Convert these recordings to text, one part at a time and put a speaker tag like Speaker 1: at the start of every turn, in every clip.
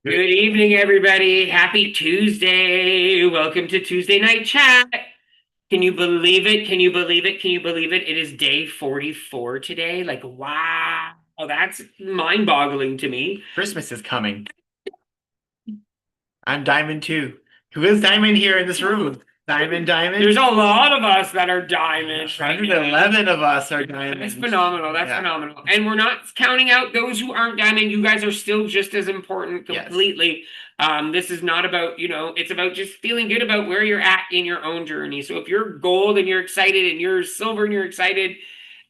Speaker 1: Good evening, everybody. Happy Tuesday. Welcome to Tuesday Night Chat. Can you believe it? Can you believe it? Can you believe it? It is day 44 today. Like, wow. Oh, that's mind-boggling to me.
Speaker 2: Christmas is coming. I'm Diamond too. Who is Diamond here in this room? Diamond,
Speaker 1: There's
Speaker 2: Diamond.
Speaker 1: a lot of us that are diamonds right now.
Speaker 2: 111 of us are
Speaker 1: That's
Speaker 2: diamonds.
Speaker 1: phenomenal. That's
Speaker 2: Yeah.
Speaker 1: phenomenal. And we're not counting out those who aren't diamond. You guys are still just as important
Speaker 2: Yes.
Speaker 1: completely. This is not about, it's about just feeling good about where you're at in your own journey. So if you're gold and you're excited and you're silver and you're excited,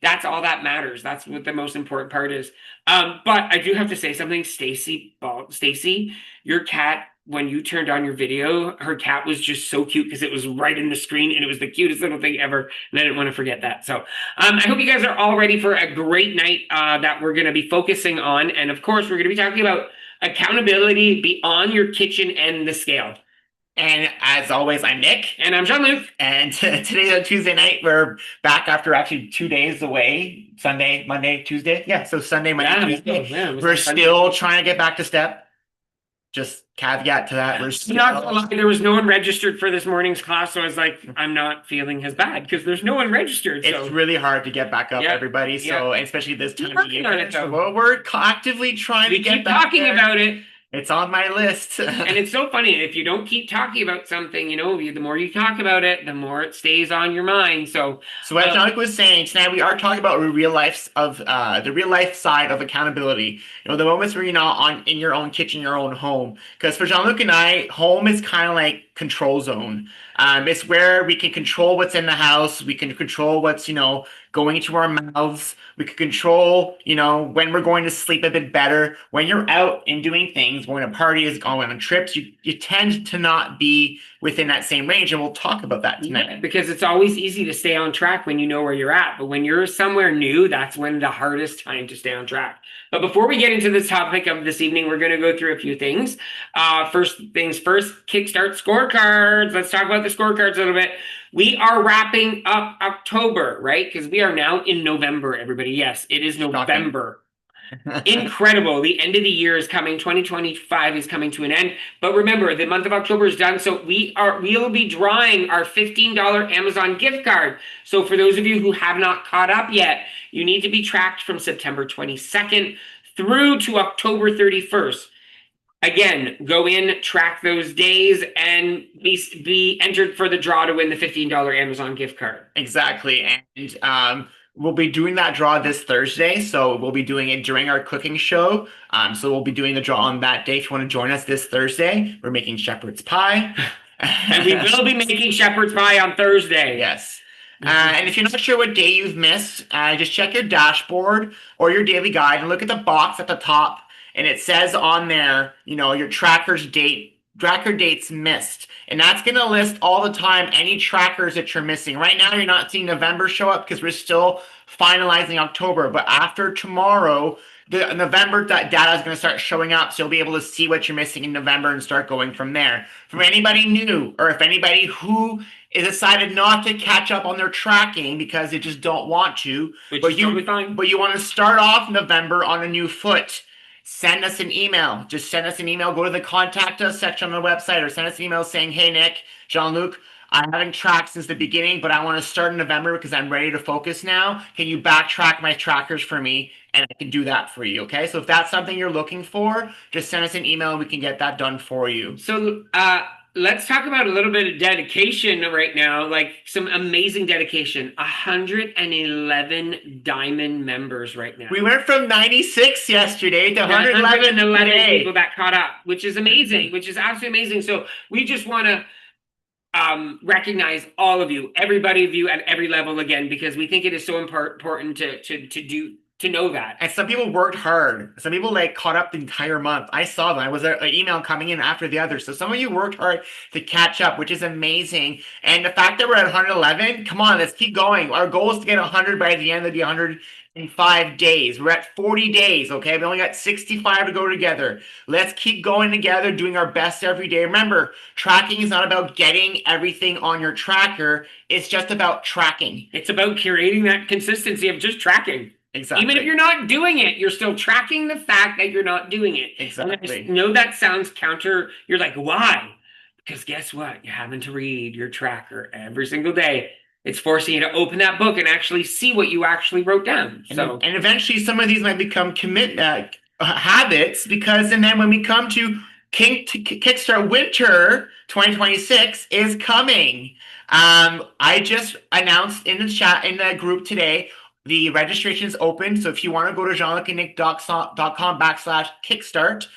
Speaker 1: that's all that matters. That's what the most important part is. But I do have to say something, Stacy, your cat, when you turned on your video, her cat was just so cute because it was right in the screen and it was the cutest little thing ever. And I didn't want to forget that. So I hope you guys are all ready for a great night that we're going to be focusing on. And of course, we're going to be talking about accountability beyond your kitchen and the scale.
Speaker 2: And as always, I'm Nick.
Speaker 1: And I'm Jean-Luc.
Speaker 2: And today's a Tuesday night. We're back after actually 2 days away. Sunday, Monday, Tuesday. Yeah, so Sunday, Monday, Tuesday.
Speaker 1: Yeah, it was
Speaker 2: We're
Speaker 1: like Sunday.
Speaker 2: still trying to get back to step. Just caveat to that. We're
Speaker 1: Not gonna lie,
Speaker 2: still.
Speaker 1: there was no one registered for this morning's class, so I was like, I'm not feeling as bad because there's no one registered.
Speaker 2: It's
Speaker 1: So
Speaker 2: really hard to get back up,
Speaker 1: yeah,
Speaker 2: everybody.
Speaker 1: yeah,
Speaker 2: So, especially this
Speaker 1: keep
Speaker 2: time of
Speaker 1: working on
Speaker 2: year.
Speaker 1: it though.
Speaker 2: So we're actively trying to
Speaker 1: We
Speaker 2: get
Speaker 1: keep
Speaker 2: back
Speaker 1: talking
Speaker 2: there.
Speaker 1: about it.
Speaker 2: It's on my list.
Speaker 1: And it's so funny if you don't keep talking about something, the more you talk about it, the more it stays on your mind. So,
Speaker 2: So as Jean-Luc was saying, tonight we are talking about the real life side of accountability. The moments where you're not on in your own kitchen, your own home. Because for Jean-Luc and I, home is kind of like control zone. It's where we can control what's in the house. We can control what's, going into our mouths. We can control, when we're going to sleep a bit better. When you're out and doing things, going to parties, going on trips, you tend to not be within that same range. And we'll talk about that tonight.
Speaker 1: yeah, because it's always easy to stay on track when you know where you're at. But when you're somewhere new, that's when the hardest time to stay on track. But before we get into this topic of this evening, we're going to go through a few things. First things first, KickStart scorecards. Let's talk about the scorecards a little bit. We are wrapping up October, right? Because we are now in November, everybody. Yes, it is
Speaker 2: Shocking.
Speaker 1: November. Incredible. The end of the year is coming. 2025 is coming to an end. But remember, the month of October is done. So we'll be drawing our $15 Amazon gift card. So for those of you who have not caught up yet, you need to be tracked from September 22nd through to October 31st. Again, go in, track those days, and be entered for the draw to win the $15 Amazon gift card.
Speaker 2: Exactly. And we'll be doing that draw this Thursday. So we'll be doing it during our cooking show. So we'll be doing the draw on that day. If you want to join us this Thursday, we're making shepherd's pie.
Speaker 1: And we will be making shepherd's pie on Thursday.
Speaker 2: Yes. And if you're not sure what day you've missed, just check your dashboard or your daily guide and look at the box at the top. And it says on there, your tracker dates missed. And that's going to list all the time any trackers that you're missing. Right now, you're not seeing November show up because we're still finalizing October. But after tomorrow, the November data is going to start showing up. So you'll be able to see what you're missing in November and start going from there. For anybody new, or if anybody who is decided not to catch up on their tracking because they just don't want to,
Speaker 1: Which
Speaker 2: but
Speaker 1: is totally fine.
Speaker 2: but you want to start off November on a new foot, send us an email. Just send us an email. Go to the contact us section on the website or send us an email saying, hey, Nick, Jean-Luc, I haven't tracked since the beginning, but I want to start in November because I'm ready to focus now. Can you backtrack my trackers for me? And I can do that for you. Okay. So if that's something you're looking for, just send us an email and we can get that done for you.
Speaker 1: So let's talk about a little bit of dedication right now, like some amazing dedication. 111 Diamond members right now.
Speaker 2: We went from 96 yesterday to 111 today.
Speaker 1: People that caught up, which is amazing, which is absolutely amazing. So we just want to recognize all of you, everybody of you at every level again, because we think it is so important to know that.
Speaker 2: And some people worked hard. Some people caught up the entire month. I saw them. I was an email coming in after the other. So some of you worked hard to catch up, which is amazing. And the fact that we're at 111, come on, let's keep going. Our goal is to get 100 by the end of the 105 days. We're at 40 days, okay? We only got 65 to go together. Let's keep going together, doing our best every day. Remember, tracking is not about getting everything on your tracker. It's just about tracking.
Speaker 1: It's about curating that consistency of just tracking.
Speaker 2: Exactly.
Speaker 1: Even if you're not doing it, you're still tracking the fact that you're not doing it.
Speaker 2: Exactly.
Speaker 1: And I know that sounds counter. You're like, why? Because guess what? You're having to read your tracker every single day. It's forcing you to open that book and actually see what you actually wrote down.
Speaker 2: And eventually some of these might become habits, because and then when we come to Kickstart Winter 2026 is coming. I just announced in the chat in the group today the registration is open. So if you want to go to jeanlucandnick.com/kickstart,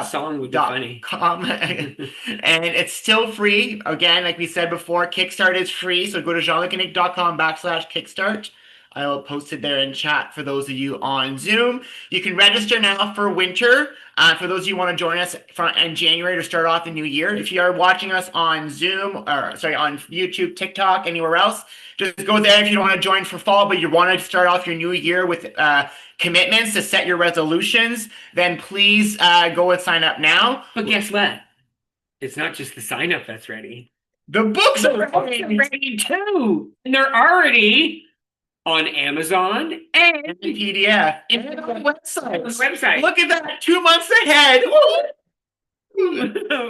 Speaker 1: song would be funny.
Speaker 2: and it's still free. Again, like we said before, Kickstart is free. So go to jeanlucandnick.com/kickstart. I will post it there in chat for those of you on Zoom. You can register now for winter. For those of you who want to join us in January to start off the new year. If you are watching us on Zoom, or sorry, on YouTube, TikTok, anywhere else, just go there if you don't want to join for fall, but you want to start off your new year with commitments to set your resolutions, then please go and sign up now.
Speaker 1: But guess what? It's not just the sign up that's ready.
Speaker 2: The books are
Speaker 1: ready too. And they're already on Amazon and
Speaker 2: PDF
Speaker 1: and on the website.
Speaker 2: Look at that, 2 months ahead.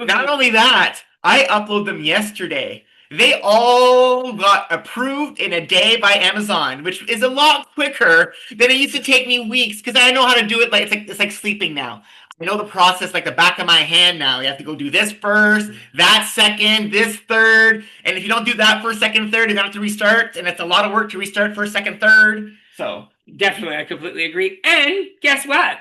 Speaker 2: Not only that, I uploaded them yesterday. They all got approved in a day by Amazon, which is a lot quicker than it used to take me weeks, because I know how to do it. Like it's like sleeping now. I know the process like the back of my hand now. You have to go do this first, that second, this third. And if you don't do that first, second, third, you're gonna have to restart. And it's a lot of work to restart first, second, third. So
Speaker 1: definitely, I completely agree. And guess what?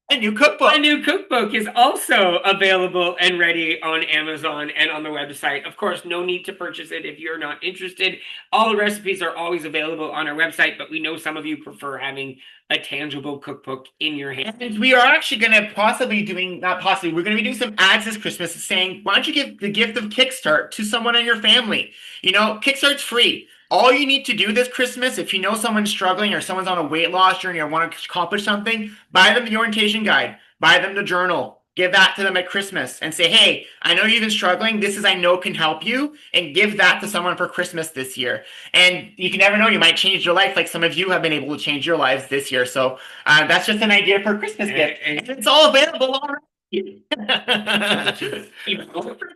Speaker 2: A new cookbook.
Speaker 1: A new cookbook is also available and ready on Amazon and on the website. Of course, no need to purchase it if you're not interested. All the recipes are always available on our website, but we know some of you prefer having a tangible cookbook in your hand.
Speaker 2: And we are actually going to we're going to be doing some ads this Christmas saying, why don't you give the gift of Kickstart to someone in your family? You know, Kickstart's free. All you need to do this Christmas, if you know someone's struggling or someone's on a weight loss journey or want to accomplish something, buy them the orientation guide, buy them the journal, give that to them at Christmas and say, hey, I know you've been struggling. This I know can help you, and give that to someone for Christmas this year. And you can never know, you might change your life like some of you have been able to change your lives this year. So that's just an idea for a Christmas gift. And it's all available already.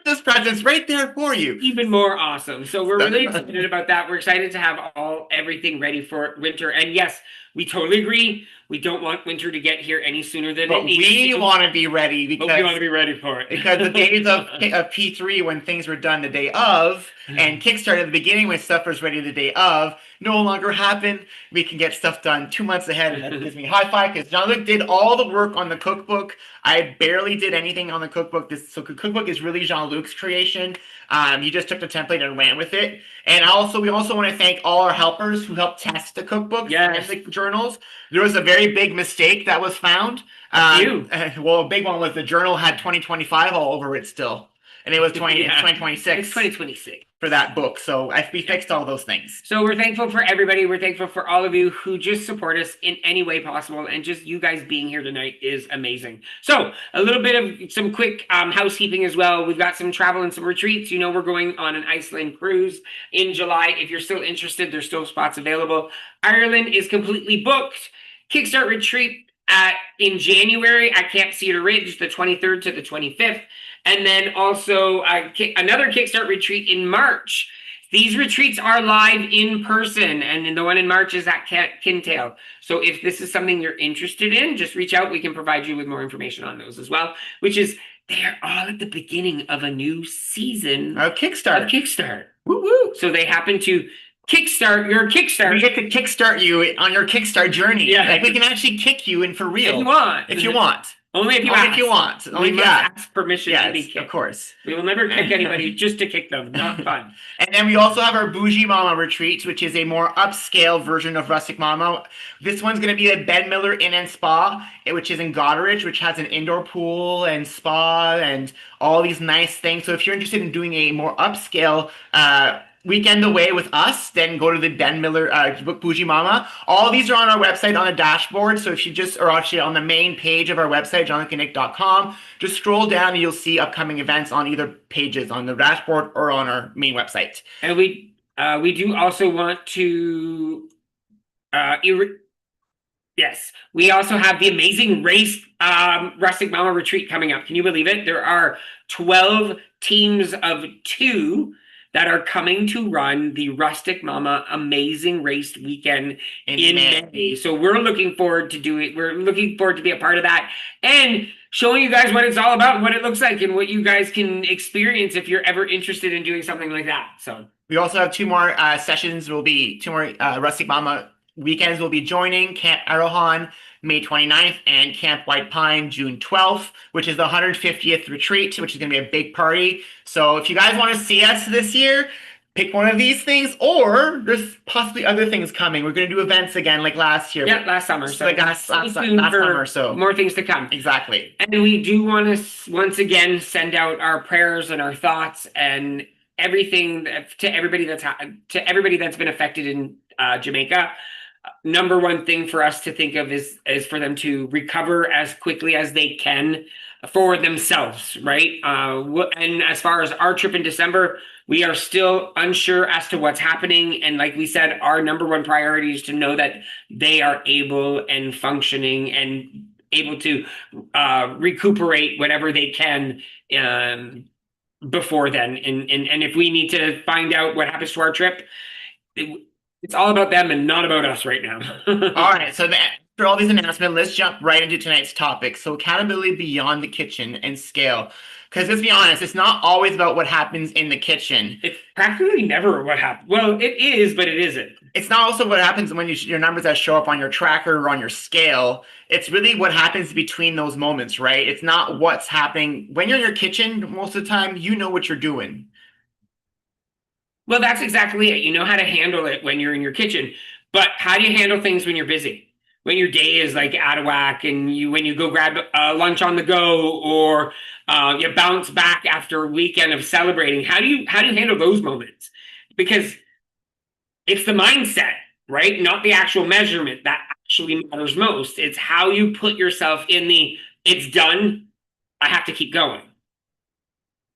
Speaker 2: This present's right there for you.
Speaker 1: Even more awesome. So we're really excited about that. We're excited to have everything ready for winter. And yes, we totally agree. We don't want winter to get here any sooner than it needs to.
Speaker 2: We want to be ready because
Speaker 1: we want to be ready for it.
Speaker 2: Because the days of P3 when things were done the day of, and Kickstarter at the beginning when stuff was ready the day of, no longer happen. We can get stuff done 2 months ahead, and that gives me a high five because Jean-Luc did all the work on the cookbook. I barely did anything on the cookbook. The cookbook is really Jean-Luc's creation. He just took the template and ran with it. And we also want to thank all our helpers who helped test the cookbook and the journals. There was a very big mistake that was found. Well, a big one was the journal had 2025 all over it still. And it was 2026.
Speaker 1: It's 2026.
Speaker 2: For that book. So we fixed all those things.
Speaker 1: So we're thankful for everybody. We're thankful for all of you who just support us in any way possible. And just you guys being here tonight is amazing. So a little bit of some quick housekeeping as well. We've got some travel and some retreats. You know, we're going on an Iceland cruise in July. If you're still interested, there's still spots available. Ireland is completely booked. Kickstart retreat in January at Camp Cedar Ridge, the 23rd to the 25th. And then also another Kickstart retreat in March. These retreats are live in person, and the one in March is at Kintail. So if this is something you're interested in, just reach out. We can provide you with more information on those as well, which is they're all at the beginning of a new season
Speaker 2: of
Speaker 1: Kickstart. Woo woo! So they happen to kickstart your Kickstart.
Speaker 2: We get to kickstart you on your Kickstart journey. Yeah. Like we can actually kick you in for real.
Speaker 1: If you want.
Speaker 2: Only if you want.
Speaker 1: Only if you ask permission to be kicked.
Speaker 2: Of course.
Speaker 1: We will never kick anybody just to kick them. Not fun.
Speaker 2: And then we also have our Bougie Mama retreats, which is a more upscale version of Rustic Mama. This one's going to be at Ben Miller Inn and Spa, which is in Goderich, which has an indoor pool and spa and all these nice things. So if you're interested in doing a more upscale weekend away with us, then go to the Ben Miller book Bougie Mama. All these are on our website on a dashboard. So if you or actually on the main page of our website, jeanlucandnick.com, just scroll down and you'll see upcoming events on either pages on the dashboard or on our main website.
Speaker 1: And we do also want to Yes. We also have the amazing race Rustic Mama Retreat coming up. Can you believe it? There are 12 teams of two that are coming to run the Rustic Mama Amazing Race Weekend in May. So we're looking forward to do it. We're looking forward to be a part of that and showing you guys what it's all about, what it looks like, and what you guys can experience if you're ever interested in doing something like that. So
Speaker 2: we also have two more sessions. Will be two more Rustic Mama weekends. Will be joining Camp Arohan May 29th and Camp White Pine June 12th, which is the 150th retreat, which is going to be a big party. So if you guys want to see us this year, pick one of these things, or there's possibly other things coming. We're going to do events again like last year.
Speaker 1: Yeah, last summer.
Speaker 2: So like last summer. So
Speaker 1: more things to come.
Speaker 2: Exactly.
Speaker 1: And we do want to once again send out our prayers and our thoughts and everything to everybody that's been affected in Jamaica. Number one thing for us to think of is for them to recover as quickly as they can for themselves, right? And as far as our trip in December, we are still unsure as to what's happening. And like we said, our number one priority is to know that they are able and functioning and able to recuperate whatever they can before then. And if we need to find out what happens to our trip, it's all about them and not about us right now.
Speaker 2: All right. So after all these announcements, let's jump right into tonight's topic. So accountability beyond the kitchen and scale. Because let's be honest, it's not always about what happens in the kitchen.
Speaker 1: It's practically never what happens. Well, it is, but it isn't.
Speaker 2: It's not also what happens when your numbers that show up on your tracker or on your scale. It's really what happens between those moments, right? It's not what's happening. When you're in your kitchen, most of the time, you know what you're doing.
Speaker 1: Well, that's exactly it. You know how to handle it when you're in your kitchen. But how do you handle things when you're busy? When your day is like out of whack and when you go grab lunch on the go or you bounce back after a weekend of celebrating, how do you handle those moments? Because it's the mindset, right? Not the actual measurement that actually matters most. It's how you put yourself in it's done, I have to keep going.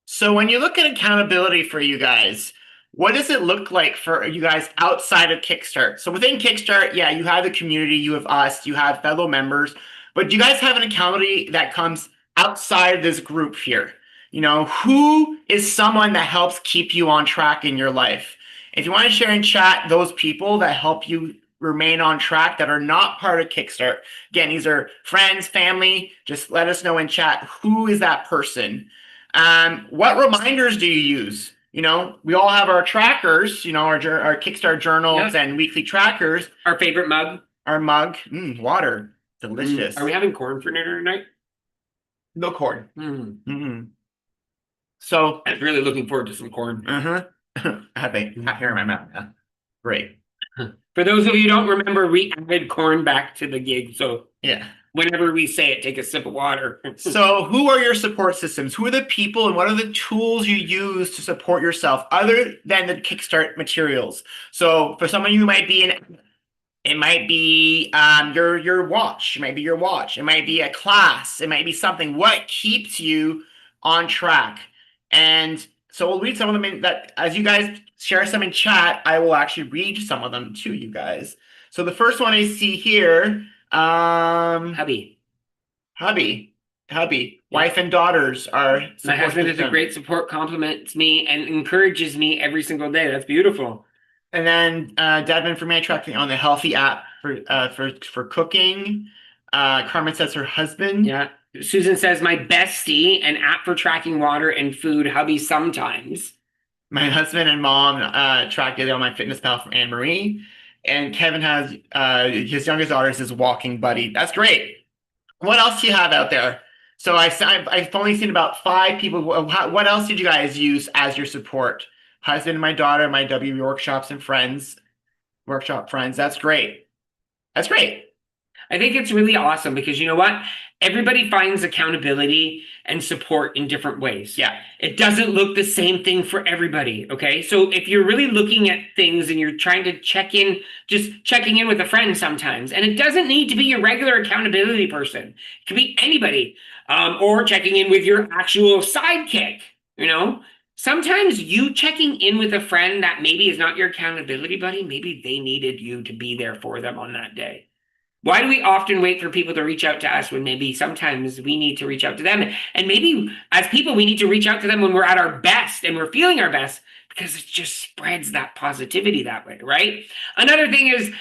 Speaker 2: So when you look at accountability for you guys, what does it look like for you guys outside of KickStart? So within KickStart, yeah, you have the community, you have us, you have fellow members, but do you guys have an accountability that comes outside of this group here? You know, who is someone that helps keep you on track in your life? If you want to share in chat those people that help you remain on track that are not part of KickStart, again, these are friends, family, just let us know in chat, who is that person? What reminders do you use? You know, we all have our trackers, you know, our KickStart journals and weekly trackers.
Speaker 1: Our favorite mug.
Speaker 2: Our mug. Water. Delicious.
Speaker 1: Are we having corn for dinner tonight?
Speaker 2: No corn. So
Speaker 1: I was really looking forward to some corn.
Speaker 2: I have a hair in my mouth now. Great.
Speaker 1: For those of you who don't remember, we added corn back to the gig. So
Speaker 2: yeah.
Speaker 1: Whenever we say it, take a sip of water.
Speaker 2: So who are your support systems? Who are the people and what are the tools you use to support yourself other than the KickStart materials? So for someone who might be it might be your watch. It might be your watch. It might be a class. It might be something. What keeps you on track? And so we'll read some of them as you guys share some in chat, I will actually read some of them to you guys. So the first one I see here,
Speaker 1: hubby.
Speaker 2: Wife and daughters are.
Speaker 1: My husband is a great support, compliments me and encourages me every single day. That's beautiful.
Speaker 2: And then Devin, for me, I track on the Healthy app for cooking. Carmen says her husband.
Speaker 1: Yeah. Susan says my bestie, an app for tracking water and food. Hubby sometimes.
Speaker 2: My husband and mom track it on my fitness pal from Anne Marie. And Kevin has his youngest daughter is his walking buddy. That's great. What else do you have out there? So I've only seen about 5 people. What else did you guys use as your support? Husband and my daughter, my W workshop friends. That's great. That's great.
Speaker 1: I think it's really awesome because you know what? Everybody finds accountability and support in different ways.
Speaker 2: Yeah.
Speaker 1: It doesn't look the same thing for everybody. Okay. So if you're really looking at things and you're trying to just checking in with a friend sometimes, and it doesn't need to be your regular accountability person. It could be anybody, or checking in with your actual sidekick, you know? Sometimes you checking in with a friend that maybe is not your accountability buddy, maybe they needed you to be there for them on that day. Why do we often wait for people to reach out to us when maybe sometimes we need to reach out to them? And maybe as people, we need to reach out to them when we're at our best and we're feeling our best because it just spreads that positivity that way, right? Another thing is,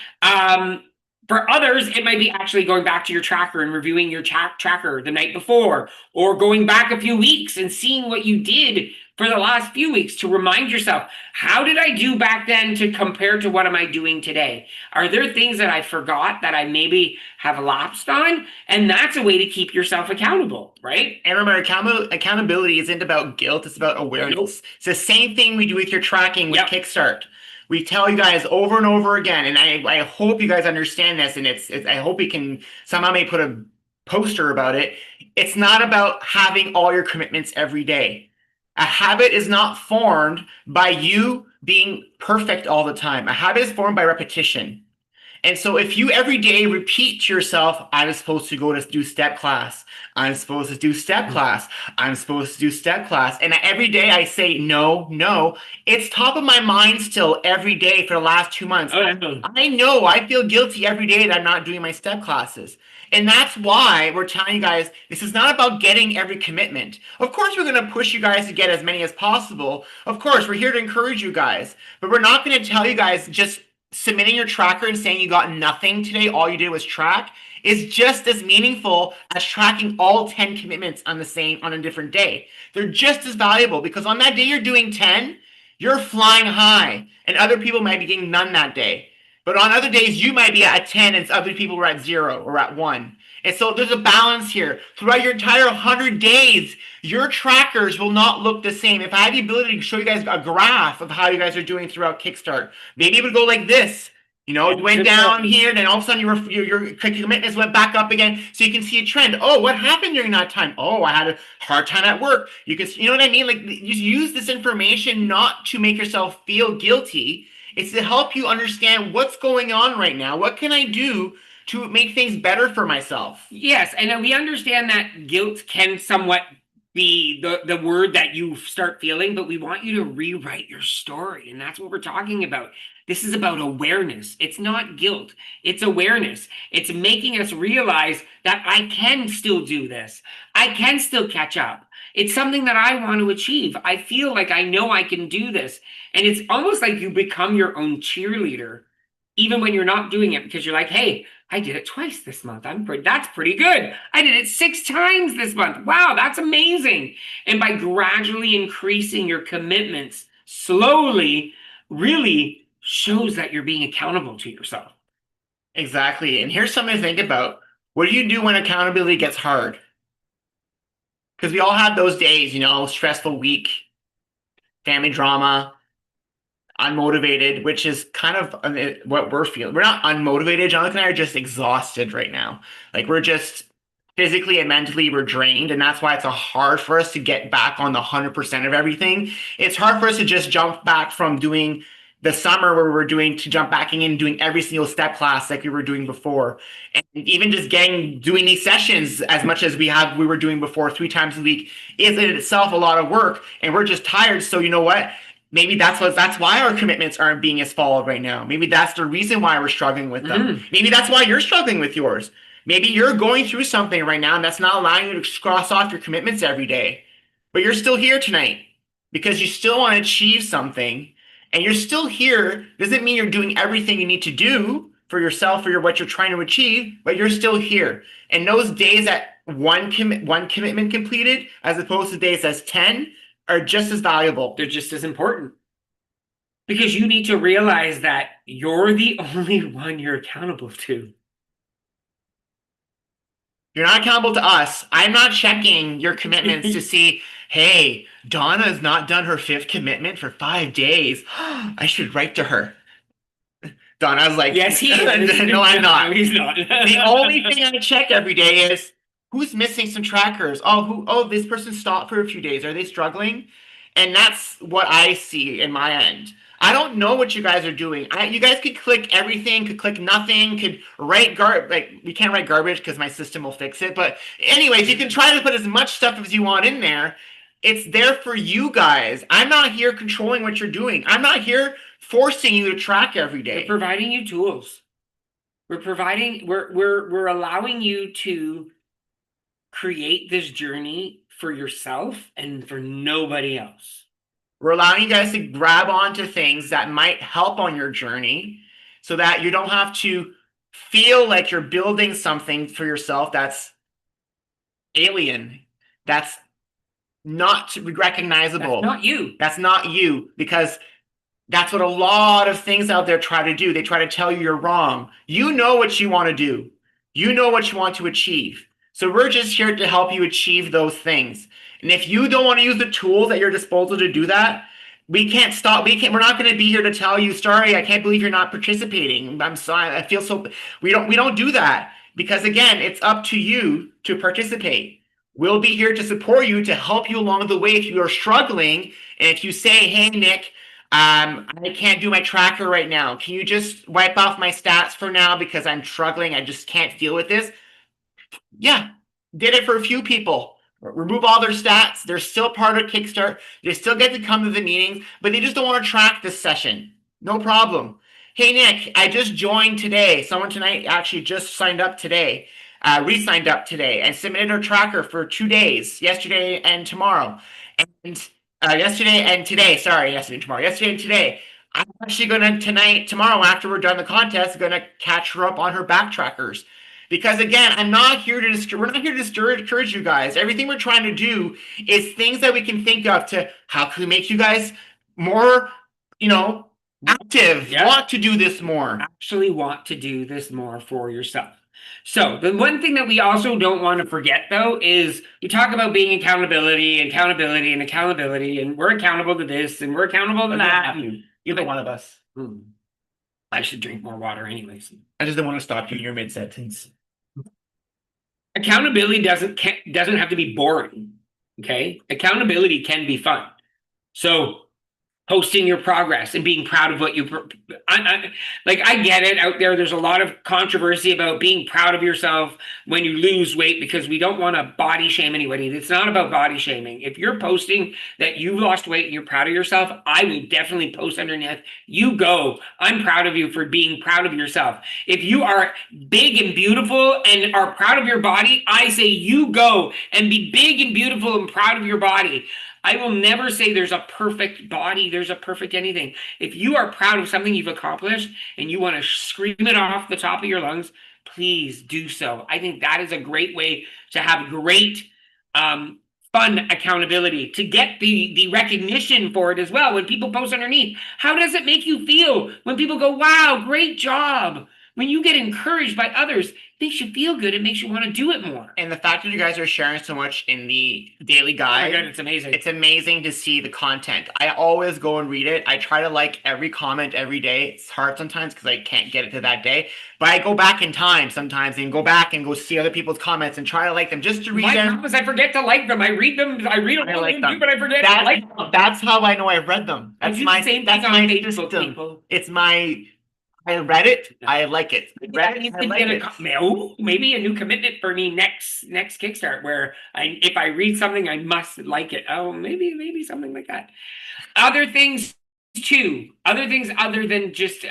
Speaker 1: for others, it might be actually going back to your tracker and reviewing your tracker the night before, or going back a few weeks and seeing what you did for the last few weeks to remind yourself, how did I do back then to compare to what am I doing today? Are there things that I forgot that I maybe have lapsed on? And that's a way to keep yourself accountable, right?
Speaker 2: And remember, accountability isn't about guilt, it's about awareness.
Speaker 1: Nope.
Speaker 2: It's the same thing we do with your tracking with
Speaker 1: Yep.
Speaker 2: KickStart. We tell you guys over and over again, and I hope you guys understand this, and I hope we can somehow may put a poster about it. It's not about having all your commitments every day. A habit is not formed by you being perfect all the time. A habit is formed by repetition. And so if you every day repeat to yourself, I'm supposed to go to do step class. I'm supposed to do step class. I'm supposed to do step class. And every day I say, no, no, it's top of my mind still every day for the last 2 months.
Speaker 1: Oh,
Speaker 2: I know I feel guilty every day that I'm not doing my step classes. And that's why we're telling you guys, this is not about getting every commitment. Of course, we're going to push you guys to get as many as possible. Of course, we're here to encourage you guys. But we're not going to tell you guys just submitting your tracker and saying you got nothing today, all you did was track, is just as meaningful as tracking all 10 commitments on a different day. They're just as valuable because on that day you're doing 10, you're flying high, and other people might be getting none that day. But on other days, you might be at 10 and other people were at 0 or at 1. And so there's a balance here. Throughout your entire 100 days, your trackers will not look the same. If I had the ability to show you guys a graph of how you guys are doing throughout KickStart, maybe it would go like this. You know, it went down here, then all of a sudden your commitments went back up again, so you can see a trend. Oh, what happened during that time? Oh, I had a hard time at work. You know what I mean? Like, just use this information not to make yourself feel guilty. It's to help you understand what's going on right now. What can I do to make things better for myself?
Speaker 1: Yes, and we understand that guilt can somewhat be the word that you start feeling, but we want you to rewrite your story, and that's what we're talking about. This is about awareness. It's not guilt. It's awareness. It's making us realize that I can still do this. I can still catch up. It's something that I want to achieve. I feel like I know I can do this. And it's almost like you become your own cheerleader, even when you're not doing it, because you're like, hey, I did it twice this month. That's pretty good. I did it 6 times this month. Wow, that's amazing. And by gradually increasing your commitments slowly, really shows that you're being accountable to yourself.
Speaker 2: Exactly. And here's something to think about. What do you do when accountability gets hard? Because we all have those days, you know, stressful week, family drama, unmotivated, which is kind of what we're feeling. We're not unmotivated. Jonathan and I are just exhausted right now. Like, we're just physically and mentally we're drained, and that's why it's hard for us to get back on the 100% of everything. It's hard for us to just jump back from doing the summer where we were doing to jump back in and doing every single step class like we were doing before. And even just doing these sessions as much as we were doing before 3 times a week is in itself a lot of work, and we're just tired. So you know what? Maybe that's why our commitments aren't being as followed right now. Maybe that's the reason why we're struggling with them. Maybe that's why you're struggling with yours. Maybe you're going through something right now and that's not allowing you to cross off your commitments every day. But you're still here tonight because you still want to achieve something, and you're still here. Doesn't mean you're doing everything you need to do for yourself or what you're trying to achieve, but you're still here. And those days that one commitment completed as opposed to days that's 10 are just as valuable.
Speaker 1: They're just as important. Because you need to realize that you're the only one you're accountable to.
Speaker 2: You're not accountable to us. I'm not checking your commitments to see, hey, Donna has not done her 5th commitment for 5 days. I should write to her. Donna's like,
Speaker 1: yes, he is.
Speaker 2: No, I'm not.
Speaker 1: No, he's not.
Speaker 2: The only thing I check every day is who's missing some trackers. Oh, this person stopped for a few days. Are they struggling? And that's what I see in my end. I don't know what you guys are doing. You guys could click everything, could click nothing, could write we can't write garbage because my system will fix it. But anyways, you can try to put as much stuff as you want in there. It's there for you guys. I'm not here controlling what you're doing. I'm not here forcing you to track every day.
Speaker 1: We're providing you tools. we're allowing you to create this journey for yourself and for nobody else.
Speaker 2: We're allowing you guys to grab onto things that might help on your journey so that you don't have to feel like you're building something for yourself that's alien, that's not recognizable.
Speaker 1: That's not you.
Speaker 2: That's not you, because that's what a lot of things out there try to do. They try to tell you you're wrong. You know what you want to do. You know what you want to achieve. So we're just here to help you achieve those things. And if you don't want to use the tools at your disposal to do that, we can't stop. We're not going to be here to tell you, sorry, I can't believe you're not participating. I'm sorry. I feel so. We don't do that, because again, it's up to you to participate. We'll be here to support you, to help you along the way if you are struggling. And if you say, hey, Nick, I can't do my tracker right now. Can you just wipe off my stats for now because I'm struggling? I just can't deal with this. Yeah, did it for a few people. Remove all their stats. They're still part of KickStart. They still get to come to the meetings, but they just don't want to track this session. No problem. Hey, Nick, I just joined today. Someone tonight actually just signed up today, re-signed up today, and submitted a tracker for 2 days, yesterday and tomorrow. And yesterday and today, sorry, yesterday and tomorrow, yesterday and today. I'm actually going to tomorrow, after we're done the contest, going to catch her up on her backtrackers. Because again, we're not here to discourage you guys. Everything we're trying to do is things that we can think of to how can we make you guys more, active, want to do this more.
Speaker 1: Actually want to do this more for yourself. So the one thing that we also don't want to forget, though, is we talk about being accountability, and we're accountable to this and we're accountable to that.
Speaker 2: Either one of us.
Speaker 1: I should drink more water anyways.
Speaker 2: I just don't want to stop you in your mid-sentence.
Speaker 1: Accountability doesn't have to be boring. Okay, accountability can be fun. So posting your progress and being proud of what you I get it out there. There's a lot of controversy about being proud of yourself when you lose weight, because we don't want to body shame anybody. It's not about body shaming. If you're posting that you've lost weight and you're proud of yourself, I will definitely post underneath, you go, I'm proud of you for being proud of yourself. If you are big and beautiful and are proud of your body, I say you go and be big and beautiful and proud of your body. I will never say there's a perfect body, there's a perfect anything. If you are proud of something you've accomplished and you want to scream it off the top of your lungs, please do so. I think that is a great way to have great fun accountability, to get the recognition for it as well. When people post underneath, how does it make you feel when people go, wow, great job? When you get encouraged by others, it makes you feel good. It makes you want to do it more.
Speaker 2: And the fact that you guys are sharing so much in the daily guide,
Speaker 1: oh my God, it's amazing.
Speaker 2: It's amazing to see the content. I always go and read it. I try to like every comment every day. It's hard sometimes because I can't get it to that day. But I go back in time sometimes and go back and go see other people's comments and try to like them just to read them.
Speaker 1: Because I forget to like them. I read them. I read them. I like them, but I forget to like them.
Speaker 2: That's how I know I've read them. That's my
Speaker 1: same
Speaker 2: that's
Speaker 1: thing
Speaker 2: my
Speaker 1: on Facebook,
Speaker 2: system.
Speaker 1: people.
Speaker 2: It's my. I read it. I like it.
Speaker 1: Maybe a new commitment for me next KickStart, where if I read something, I must like it. Oh, maybe something like that. Other things other than just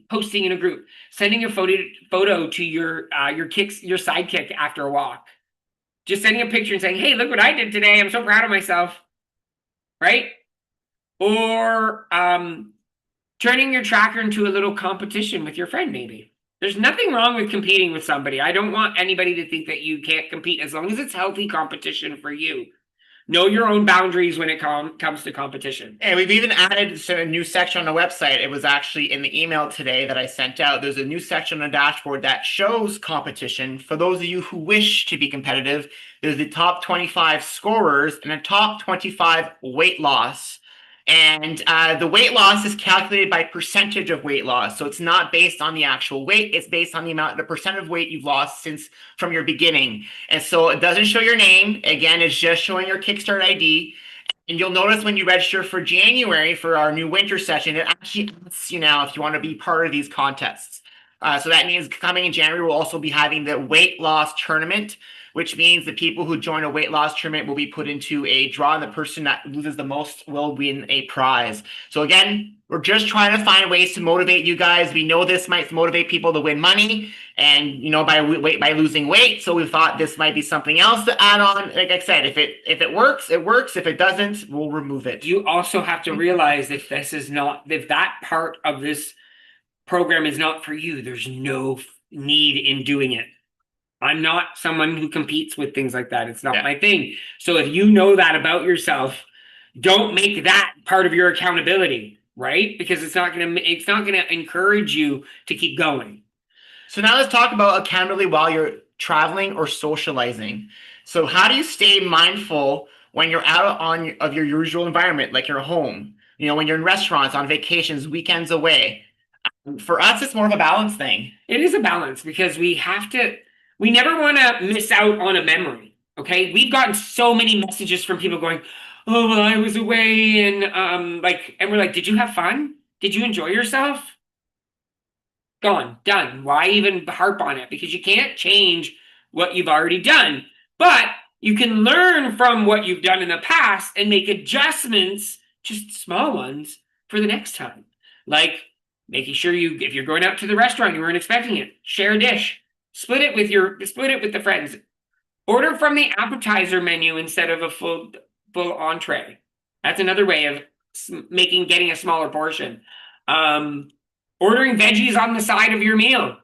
Speaker 1: posting in a group, sending a photo to your sidekick after a walk, just sending a picture and saying, hey, look what I did today. I'm so proud of myself. Right? Or turning your tracker into a little competition with your friend, maybe. There's nothing wrong with competing with somebody. I don't want anybody to think that you can't compete, as long as it's healthy competition for you. Know your own boundaries when it comes to competition.
Speaker 2: And we've even added a new section on the website. It was actually in the email today that I sent out. There's a new section on the dashboard that shows competition. For those of you who wish to be competitive, there's the top 25 scorers and the top 25 weight loss. And the weight loss is calculated by percentage of weight loss. So it's not based on the actual weight. It's based on the percent of weight you've lost from your beginning. And so it doesn't show your name. Again, it's just showing your KickStart ID. And you'll notice when you register for January for our new winter session, it actually asks you now if you want to be part of these contests. So that means coming in January, we'll also be having the weight loss tournament, which means the people who join a weight loss tournament will be put into a draw, and the person that loses the most will win a prize. So again, we're just trying to find ways to motivate you guys. We know this might motivate people to win money. And by losing weight, so we thought this might be something else to add on. Like I said, if it works, it works. If it doesn't, we'll remove it.
Speaker 1: You also have to realize if that part of this program is not for you, there's no need in doing it. I'm not someone who competes with things like that. It's not my thing. So if you know that about yourself, don't make that part of your accountability, right? Because it's not gonna encourage you to keep going.
Speaker 2: So now let's talk about accountability while you're traveling or socializing. So how do you stay mindful when you're out of your usual environment, like your home? When you're in restaurants, on vacations, weekends away. For us, it's more of a balance thing.
Speaker 1: It is a balance because we never want to miss out on a memory. Okay. We've gotten so many messages from people going, oh, well, I was away and and we're like, did you have fun? Did you enjoy yourself? Gone, done. Why even harp on it? Because you can't change what you've already done. But you can learn from what you've done in the past and make adjustments, just small ones, for the next time. Like making sure if you're going out to the restaurant, you weren't expecting it, share a dish, split it with the friends. Order from the appetizer menu instead of a full entree. That's another way of getting a smaller portion. Ordering veggies on the side of your meal.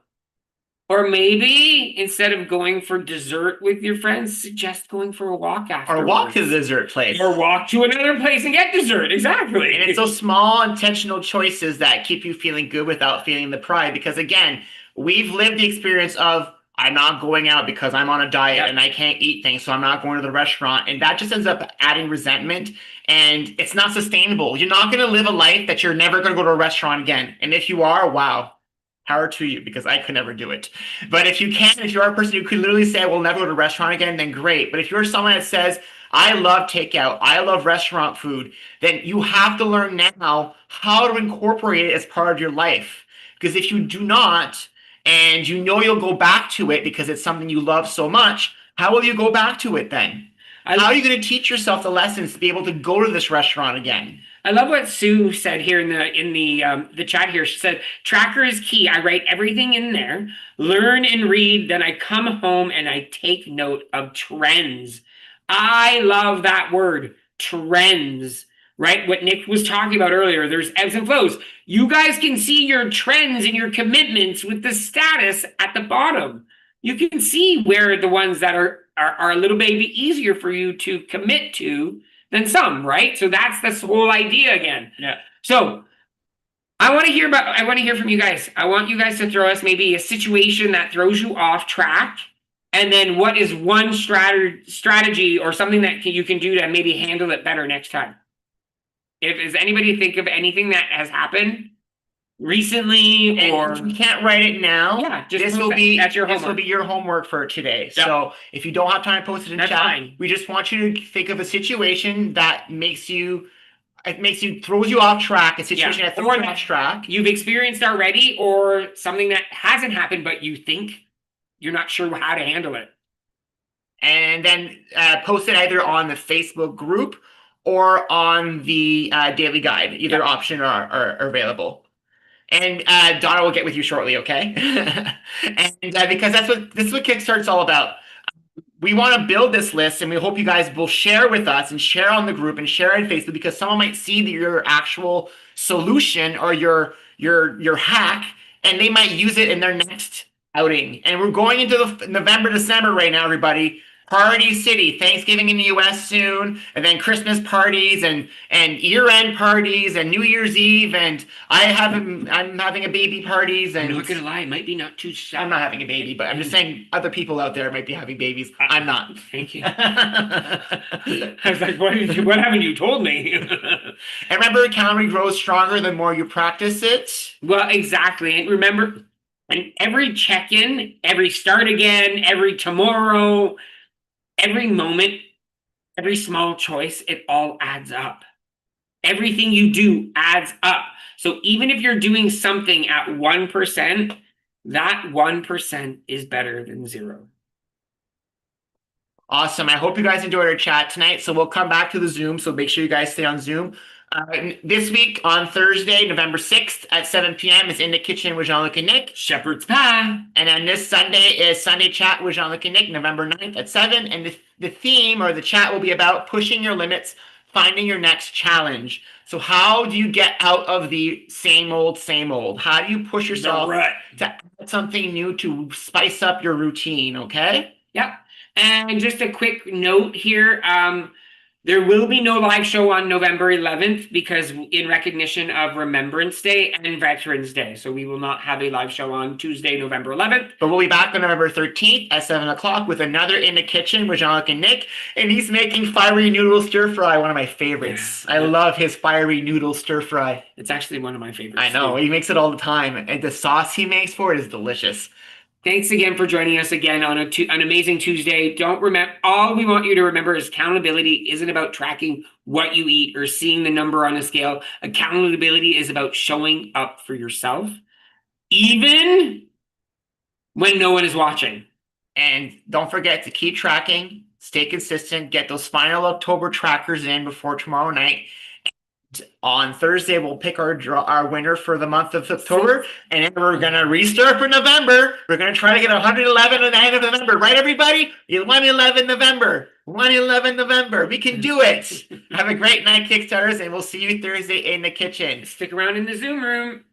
Speaker 1: Or maybe instead of going for dessert with your friends, suggest going for a walk afterwards.
Speaker 2: Or walk to the dessert place.
Speaker 1: Or walk to another place and get dessert. Exactly.
Speaker 2: And it's those small intentional choices that keep you feeling good without feeling the pride. Because again, we've lived the experience of I'm not going out because I'm on a diet and I can't eat things, so I'm not going to the restaurant. And that just ends up adding resentment, and it's not sustainable. You're not going to live a life that you're never going to go to a restaurant again. And if you are, wow, power to you, because I could never do it. But if you can, if you are a person who could literally say, I will never go to a restaurant again, then great. But if you're someone that says, I love takeout, I love restaurant food, then you have to learn now how to incorporate it as part of your life. Because if you do not, and you'll go back to it because it's something you love so much, how will you go back to it then? How are you going to teach yourself the lessons to be able to go to this restaurant again?
Speaker 1: I love what Sue said here in the chat here. She said, tracker is key. I write everything in there, learn and read, then I come home and I take note of trends. I love that word, trends, right? What Nick was talking about earlier, there's ebbs and flows. You guys can see your trends and your commitments with the status at the bottom. You can see where the ones that are a little bit easier for you to commit to than some, right? So that's this whole idea again.
Speaker 2: Yeah.
Speaker 1: So I want to hear from you guys. I want you guys to throw us maybe a situation that throws you off track. And then what is one strategy or something that you can do to maybe handle it better next time? Does anybody think of anything that has happened recently, or
Speaker 2: you can't write it now?
Speaker 1: Yeah,
Speaker 2: this will be your homework for today. Yep. So if you don't have time to post it in chat, we just want you to think of a situation that throws you off track, a situation that throws you off track.
Speaker 1: You've experienced already, or something that hasn't happened, but you think you're not sure how to handle it.
Speaker 2: And then post it either on the Facebook group or on the daily guide. Either option are available. And Donna will get with you shortly, okay? And because this is what KickStart's all about. We want to build this list, and we hope you guys will share with us and share on the group and share on Facebook, because someone might see your actual solution or your hack, and they might use it in their next outing. And we're going into the November, December right now, everybody. Party city, Thanksgiving in the US soon, and then Christmas parties and year-end parties and New Year's Eve, and I'm having a baby parties, and
Speaker 1: I'm not gonna lie, it might be not too sad.
Speaker 2: I'm not having a baby, but I'm just saying other people out there might be having babies. I'm not.
Speaker 1: Thank you. I was like, what haven't you told me?
Speaker 2: And remember, accountability grows stronger the more you practice it.
Speaker 1: Well, exactly. And remember, and every check-in, every start again, every tomorrow, every moment, every small choice, it all adds up. Everything you do adds up. So even if you're doing something at 1%, that 1% is better than 0.
Speaker 2: Awesome. I hope you guys enjoyed our chat tonight. So we'll come back to the Zoom. So make sure you guys stay on Zoom. This week on Thursday, November 6th at 7 p.m. is In the Kitchen with Jean-Luc and Nick.
Speaker 1: Shepherd's Pie.
Speaker 2: And then this Sunday is Sunday Chat with Jean-Luc and Nick, November 9th at 7. And the theme or the chat will be about pushing your limits, finding your next challenge. So how do you get out of the same old, same old? How do you push yourself to add something new to spice up your routine, okay?
Speaker 1: Yep. And just a quick note here, there will be no live show on November 11th because in recognition of Remembrance Day and Veterans Day. So we will not have a live show on Tuesday, November 11th.
Speaker 2: But we'll be back on November 13th at 7 o'clock with another In the Kitchen with Jean-Luc and Nick. And he's making fiery noodle stir fry, one of my favorites. Yeah. I love his fiery noodle stir fry.
Speaker 1: It's actually one of my favorites.
Speaker 2: I know, he makes it all the time. And the sauce he makes for it is delicious.
Speaker 1: Thanks again for joining us again on an amazing Tuesday. All we want you to remember is accountability isn't about tracking what you eat or seeing the number on a scale. Accountability is about showing up for yourself, even when no one is watching.
Speaker 2: And don't forget to keep tracking, stay consistent, get those final October trackers in before tomorrow night. On Thursday, we'll pick our winner for the month of October, and then we're going to restart for November. We're going to try to get 111 at the end of November. Right, everybody? 111 November. 111 November. We can do it. Have a great night, Kickstarters, and we'll see you Thursday in the kitchen.
Speaker 1: Stick around in the Zoom room.